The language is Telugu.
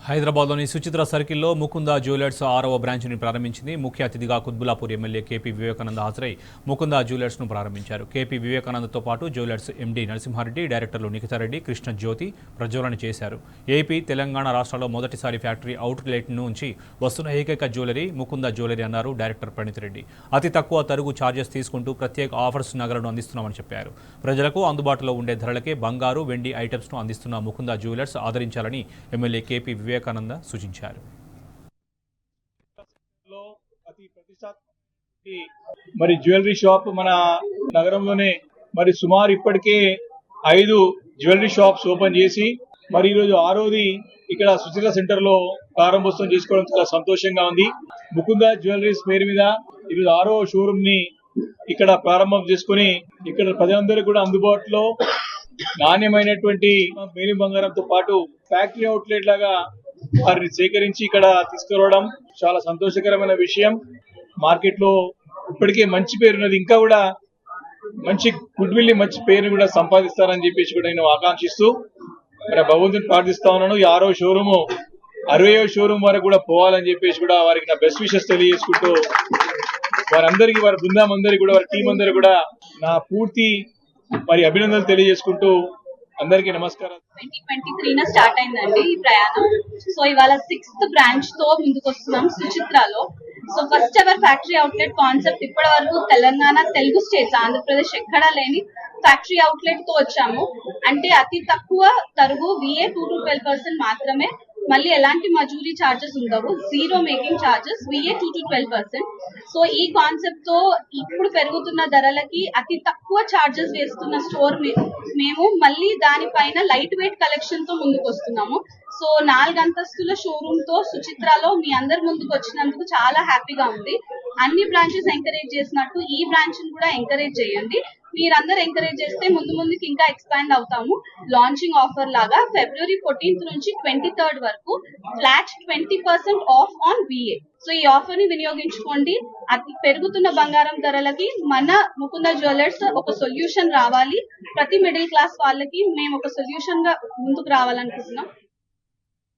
హైదరాబాద్లోని సుచిత్ర సర్కిల్లో ముకుంద జ్యువెలర్స్ 6వ బ్రాంచ్ని ప్రారంభించింది. ముఖ్య అతిథిగా కుత్బుల్లాపూర్ ఎమ్మెల్యే కేపీ వివేకానంద హాజరై ముకుంద జ్యువెలర్స్ను ప్రారంభించారు. కేపీ వివేకానందతో పాటు జ్యువెలర్స్ ఎండీ నరసింహారెడ్డి, డైరెక్టర్లు నిఖితారెడ్డి, కృష్ణ జ్యోతి ప్రజ్వలన చేశారు. ఏపీ, తెలంగాణ రాష్ట్రాల్లో మొదటిసారి ఫ్యాక్టరీ అవుట్లెట్ నుంచి వస్తున్న ఏకైక జ్యువెలరీ ముకుంద జ్యువెలరీ అన్నారు డైరెక్టర్ ప్రణీత్ రెడ్డి. అతి తక్కువ తరుగు ఛార్జెస్ తీసుకుంటూ ప్రత్యేక ఆఫర్స్ నగలను అందిస్తున్నామని చెప్పారు. ప్రజలకు అందుబాటులో ఉండే ధరలకే బంగారు, వెండి ఐటమ్స్ను అందిస్తున్న ముకుంద జ్యువెలర్స్ ఆదరించాలని ఎమ్మెల్యే కేపీ వివేకానంద సూచించారు. మరి జ్యువెలరీ షాప్ మన నగరంలోనే మరి సుమారు ఇప్పటికే 5 జ్యువెలరీ షాప్స్ ఓపెన్ చేసి మరి ఈరోజు 6వది ఇక్కడ సుచిత్ర సెంటర్ లో ప్రారంభోత్సవం చేసుకోవడం చాలా సంతోషంగా ఉంది. ముకుంద జ్యువెలరీస్ పేరు మీద ఈరోజు 6వ షోరూమ్ ని ఇక్కడ ప్రారంభం చేసుకుని ఇక్కడ ప్రజలందరికీ కూడా అందుబాటులో నాణ్యమైనటువంటి మేలి బంగారంతో పాటు ఫ్యాక్టరీ అవుట్లెట్ లాగా వారిని సేకరించి ఇక్కడ తీసుకురావడం చాలా సంతోషకరమైన విషయం. మార్కెట్ లో ఇప్పటికే మంచి పేరున్నది, ఇంకా కూడా మంచి గుడ్ విల్, మంచి పేరుని కూడా సంపాదిస్తారని చెప్పేసి కూడా నేను ఆకాంక్షిస్తూ మరి భగవంతుని ప్రార్థిస్తా ఉన్నాను. ఈ 6వ షోరూమ్ 60వ షోరూమ్ వరకు కూడా పోవాలని చెప్పేసి కూడా వారికి నా బెస్ట్ విషెస్ తెలియజేసుకుంటూ వారందరికీ, వారి బృందం అందరికీ కూడా, వారి టీం అందరికీ కూడా నా పూర్తి మరి అభినందనలు తెలియజేసుకుంటూ అందరికీ నమస్కారం. 2023 స్టార్ట్ అయిందండి ఈ ప్రయాణం. సో ఇవాళ 6th బ్రాంచ్ తో ముందుకు వస్తున్నాం సుచిత్రలో. So first ever factory outlet concept ఇప్పటి వరకు తెలంగాణ, తెలుగు స్టేట్స్, ఆంధ్రప్రదేశ్ ఎక్కడా లేని ఫ్యాక్టరీ అవుట్లెట్ తో వచ్చాము. అంటే అతి తక్కువ తరుగు VA 2 to 12% మాత్రమే, మళ్ళీ ఎలాంటి మజూరీ ఛార్జెస్ ఉండవు, zero making charges, VA 2 to 12%. So ఈ కాన్సెప్ట్ తో ఇప్పుడు పెరుగుతున్న ధరలకి అతి తక్కువ ఛార్జెస్ వేస్తున్న స్టోర్ మేము మళ్ళీ దానిపైన లైట్ వెయిట్ కలెక్షన్ తో ముందుకు వస్తున్నాము. సో 4 అంతస్తుల షోరూమ్ తో సుచిత్రలో మీ అందరి ముందుకు వచ్చినందుకు చాలా హ్యాపీగా ఉంది. అన్ని బ్రాంచెస్ ఎంకరేజ్ చేసినట్టు ఈ బ్రాంచ్ కూడా ఎంకరేజ్ చేయండి. మీరందరూ ఎంకరేజ్ చేస్తే ముందుకి ఇంకా ఎక్స్పాండ్ అవుతాము. లాంచింగ్ ఆఫర్ లాగా February 14th నుంచి 23rd వరకు flat 20% of on VA. So ఈ ఆఫర్ ని వినియోగించుకోండి. అది పెరుగుతున్న బంగారం ధరలకి మన ముకుంద జ్యువెలర్స్ ఒక సొల్యూషన్ రావాలి. ప్రతి మిడిల్ క్లాస్ వాళ్ళకి మేము ఒక సొల్యూషన్ గా ముందుకు రావాలనుకుంటున్నాం.